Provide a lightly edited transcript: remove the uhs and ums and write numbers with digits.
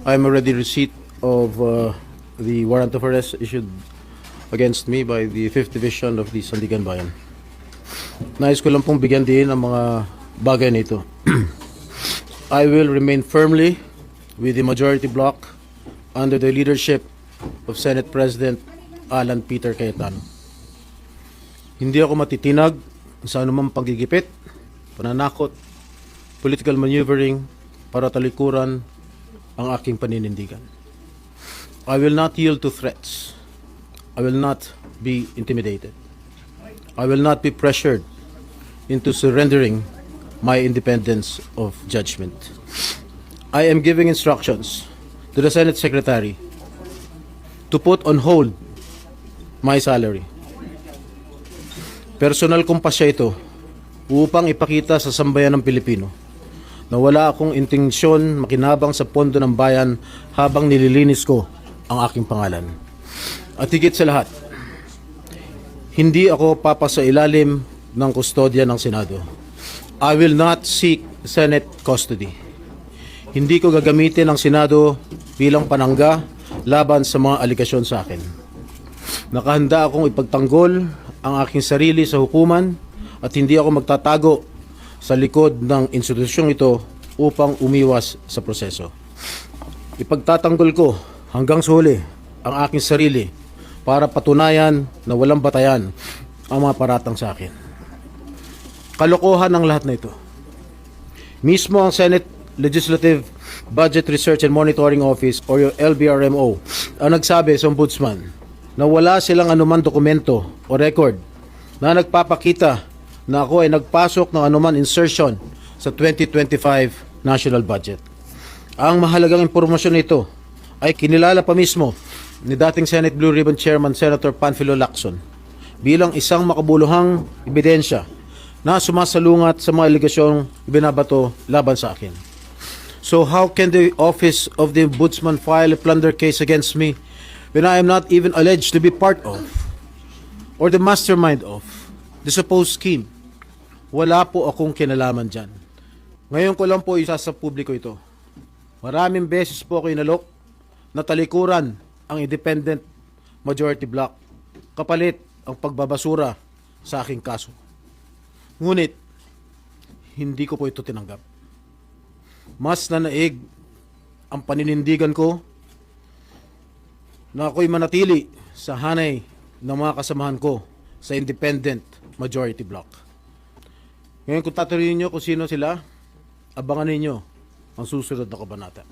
I'm already receipt of the warrant of arrest issued against me by the 5th Division of the Sandigan Bayan. Nais ko lang pong bigyan din ang mga bagay nito. I will remain firmly with the majority bloc under the leadership of Senate President Alan Peter Cayetano. Hindi ako matitinag sa anumang paggigipit, pananakot, political maneuvering para talikuran ang aking paninindigan. I will not yield to threats. I will not be intimidated. I will not be pressured into surrendering my independence of judgment. I am giving instructions to the Senate Secretary to put on hold my salary. Personal kong pasya ito upang ipakita sa sambayan ng Pilipino na wala akong intensyon makinabang sa pondo ng bayan habang nililinis ko ang aking pangalan. At higit sa lahat, hindi ako papasailalim ng kustodya ng Senado. I will not seek Senate custody. Hindi ko gagamitin ang Senado bilang panangga laban sa mga aligasyon sa akin. Nakahanda akong ipagtanggol ang aking sarili sa hukuman at hindi ako magtatago sa likod ng institusyong ito upang umiwas sa proseso. Ipagtatanggol ko hanggang sa huli ang aking sarili para patunayan na walang batayan ang mga paratang sa akin. Kalokohan ang lahat na ito. Mismo ang Senate Legislative Budget Research and Monitoring Office o yung LBRMO ang nagsabi sa ombudsman na wala silang anumang dokumento o record na nagpapakita na ako ay nagpasok ng anuman insertion sa 2025 national budget. Ang mahalagang impormasyon nito ay kinilala pa mismo ni dating Senate Blue Ribbon Chairman Senator Panfilo Lacson bilang isang makabuluhang ebidensya na sumasalungat sa mga aligasyong binabato laban sa akin. So how can the office of the ombudsman file a plunder case against me when I am not even alleged to be part of or the mastermind of the supposed scheme? Wala po akong kinalaman dyan. Ngayon ko lang po isa sa publiko ito. Maraming beses po ako inalok na talikuran ang independent majority bloc kapalit ang pagbabasura sa aking kaso. Ngunit, hindi ko po ito tinanggap. Mas nanaig ang paninindigan ko na ako'y manatili sa hanay ng mga kasamahan ko sa independent majority bloc. Ngayon kung tatanungin niyo kung sino sila, abangan ninyo ang susunod na kabanata.